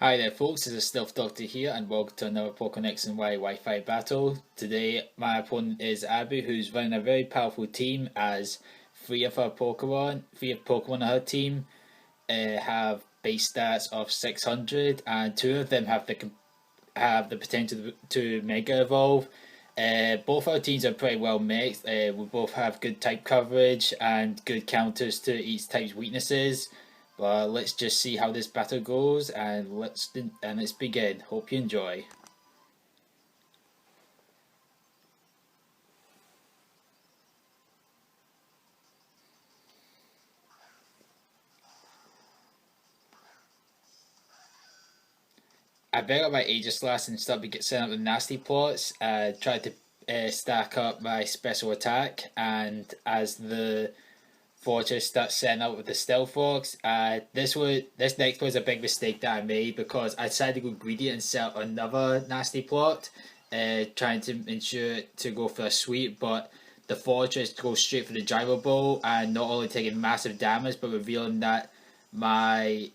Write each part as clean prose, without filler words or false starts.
Hi there folks, this is Stealth Doctor here and welcome to another Pokemon X and Y Wi-Fi battle. Today my opponent is Abby, who's running a very powerful team as three of Pokemon on her team have base stats of 600 and two of them have the potential to Mega Evolve. Both our teams are pretty well mixed. We both have good type coverage and good counters to each type's weaknesses. But let's just see how this battle goes and let's begin. Hope you enjoy. I better up my Aegislash and start setting up the nasty plots. Try to stack up my special attack, and as the fortress starts setting up with the stealth fox, this next was a big mistake that I made because I decided to go greedy and set up another nasty plot, trying to ensure to go for a sweep, but the fortress goes straight for the gyro ball and not only taking massive damage but revealing that my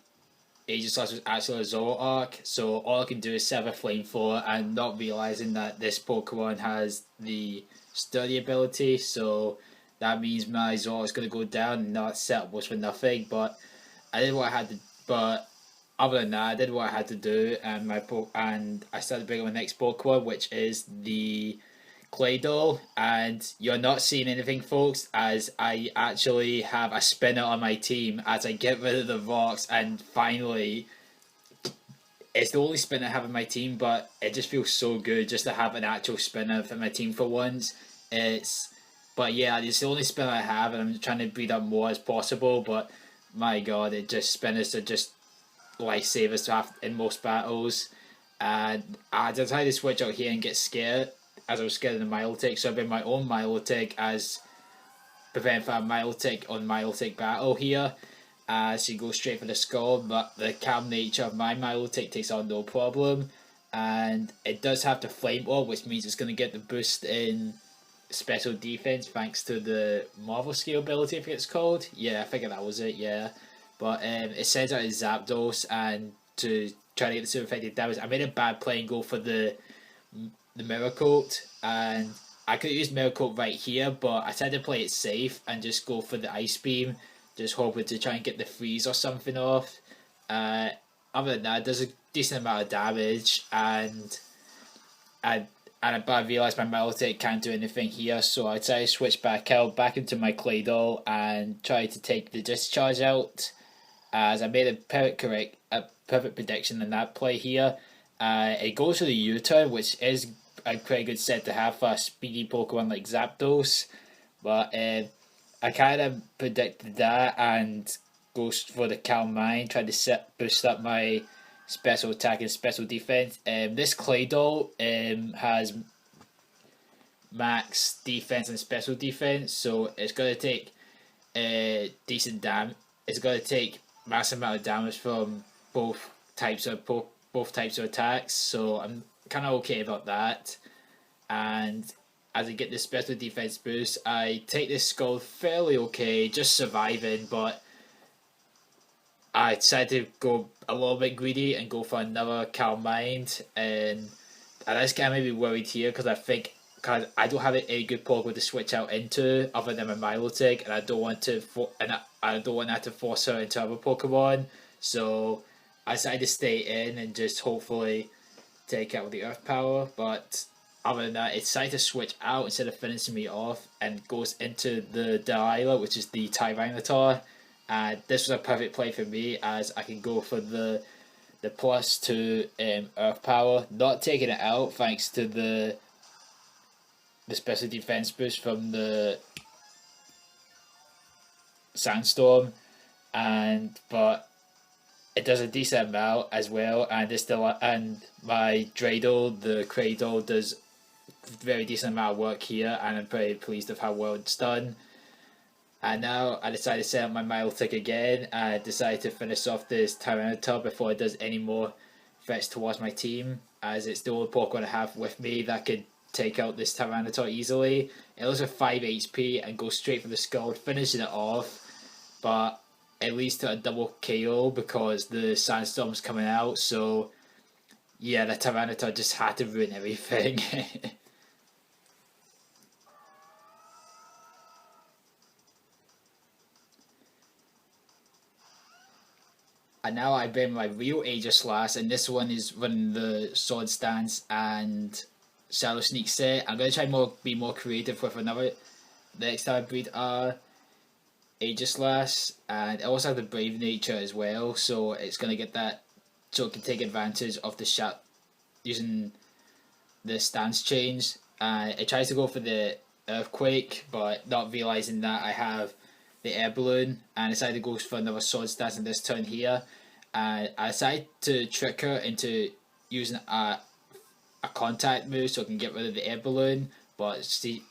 Aegislash was actually a Zoroark, so all I can do is set a flamethrower and not realizing that this Pokemon has the sturdy ability, so that means my Zoroark's gonna go down and that setup was for nothing. But I did what I had to but other than that I did what I had to do and I started bringing my next Pokemon, which is the Claydol, and you're not seeing anything, folks, as I actually have a spinner on my team as I get rid of the rocks, and finally, it's the only spinner I have in my team, but it just feels so good just to have an actual spinner for my team for once. But yeah, it's the only spinner I have, and I'm trying to breed up more as possible, but my god, spinners are just lifesavers to have in most battles. And I decided to switch out here and get scared as I was scared of the Milotic, so I bring my own Milotic as prevent for a Milotic on Milotic battle here. She goes straight for the skull, but the calm nature of my Milotic takes on no problem. And it does have the Flame Orb, which means it's going to get the boost in special defense thanks to the Marvel Skill ability, I think it's called. Yeah, I figured that was it, yeah. But it sends out his Zapdos and to try to get the super effective damage. I made a bad play and go for the Mirror Coat, and I could use Mirror Coat right here, but I decided to play it safe and just go for the Ice Beam, just hoping to try and get the freeze or something off. Uh, Other than that, it does a decent amount of damage, and but I realised my Melodic can't do anything here, so I decided to switch back into my Claydol and try to take the discharge out, as I made a perfect prediction in that play here. It goes for the U-turn, which is a pretty good set to have for a speedy Pokemon like Zapdos, but I kind of predicted that and goes for the Calm Mind, trying to boost up my special attack and special defense. This Claydol has max defense and special defense, so it's gonna take decent damage. It's gonna take massive amount of damage from both types of attacks. So I'm kind of okay about that. And as I get this special defense boost, I take this skull fairly okay, just surviving, but I decided to go a little bit greedy and go for another Calm Mind, and this guy may be worried here because because I don't have any good Pokemon to switch out into other than my Milotic, and I don't want that to force her into other Pokemon. So I decided to stay in and just hopefully take out the Earth Power. But other than that, it decided to switch out instead of finishing me off and goes into the Delilah, which is the Tyranitar. And this was a perfect play for me as I can go for the plus two Earth Power, not taking it out thanks to the special defense boost from the Sandstorm, and but it does a decent amount as well, and my Dreidel, the Cradle, does very decent amount of work here, and I'm pretty pleased with how well it's done. And now I decided to set up my Milotic again. I decided to finish off this Tyranitar before it does any more threats towards my team, as it's the only Pokemon I have with me that could take out this Tyranitar easily. It loses 5 HP and goes straight for the skull, finishing it off. But at least to a double KO because the sandstorm's coming out. So yeah, the Tyranitar just had to ruin everything. And now I bring my real Aegislash, and this one is running the Sword Stance and Shadow Sneak set. I'm gonna try be more creative with another next time I breed Aegislash, and I also have the Brave Nature as well, so it's gonna get that, so it can take advantage of the shot using the stance change. It tries to go for the Earthquake, but not realizing that I have the Air Balloon, and decided to go for another Sword Stance in this turn here. And I decided to trick her into using a contact move so I can get rid of the Air Balloon, but she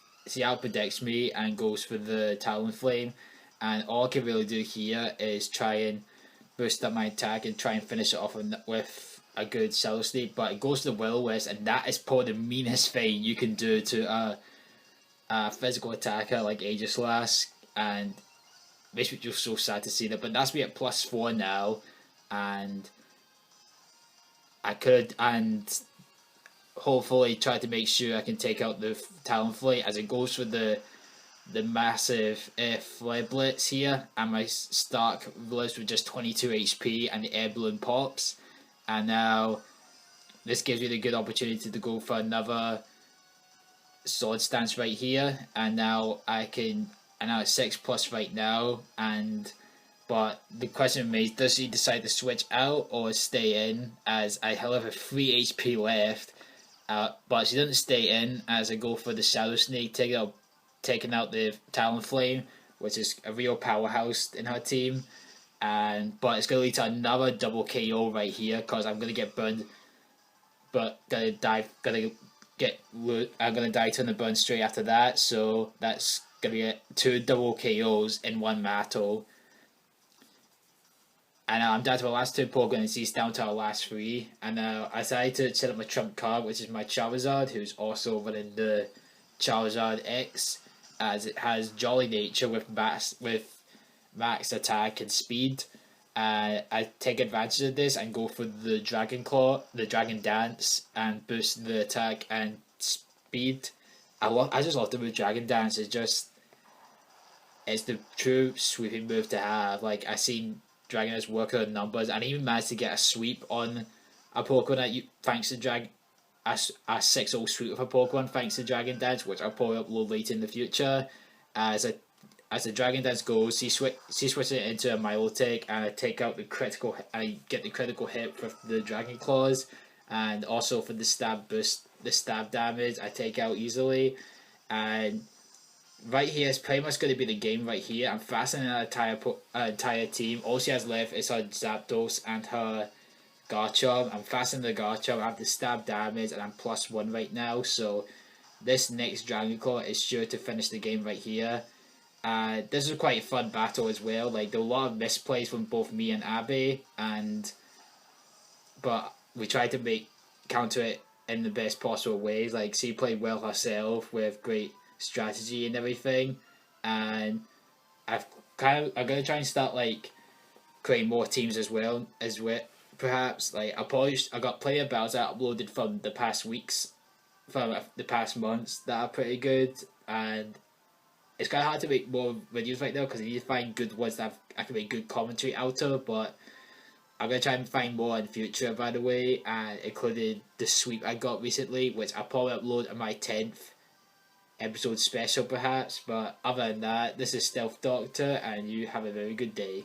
out predicts me and goes for the Talonflame. And all I can really do here is try and boost up my attack and try and finish it off with a good Shadow Sneak, but it goes to the Will-O-Wisp, and that is probably the meanest thing you can do to a physical attacker like Aegislash, and makes me just so sad to see that. But that's me at +4 now, and I could and hopefully try to make sure I can take out the Talonflame as it goes for the massive Flare Blitz here, and my Stark lives with just 22 HP and the Air Balloon pops. And now this gives me the good opportunity to go for another Sword Stance right here, and now I can, and now it's 6+ right now, and but the question remains, does he decide to switch out or stay in, as I have a 3 HP left, but she doesn't stay in as I go for the Shadow Sneak, taking out the Talonflame, which is a real powerhouse in her team. But it's going to lead to another double KO right here because I'm going to get burned, but I'm going to die to the burn straight after that. So that's going to get 2 double KOs in one battle. And I'm down to my last 2 Pokemon, and she's down to our last 3. And I decided to set up my trump card, which is my Charizard, who's also running the Charizard X, as it has Jolly Nature with max attack and speed. I take advantage of this and go for the Dragon Claw, the Dragon Dance, and boost the attack and speed. I just love the move Dragon Dance. It's the true sweeping move to have. Like, I seen Dragon Dance work on numbers, and even managed to get a sweep on a Pokemon thanks to a 6-0 sweep with a Pokemon thanks to Dragon Dance, which I'll probably upload later in the future. As the Dragon Dance goes, she switches it into a Milotic, and I take out the critical. I get the critical hit with the Dragon Claws, and also for the stab boost, the stab damage I take out easily. And right here is pretty much going to be the game right here. I'm fastening an entire team. All she has left is her Zapdos and her Garchomp. I'm fastening the Garchomp. I have the stab damage, and I'm +1 right now. So this next Dragon Claw is sure to finish the game right here. This is quite a fun battle as well. Like, there were a lot of misplays from both me and Abby, but we tried to counter it in the best possible ways. Like, she played well herself with great strategy and everything, and I'm gonna try and start creating more teams as well perhaps. Like, I got plenty of battles I uploaded from the past weeks, from the past months that are pretty good, and it's kind of hard to make more videos right now because I need to find good ones that I can make good commentary out of, but I'm going to try and find more in the future, by the way, and including the sweep I got recently, which I'll probably upload on my 10th episode special perhaps. But other than that, this is Stealth Doctor, and you have a very good day.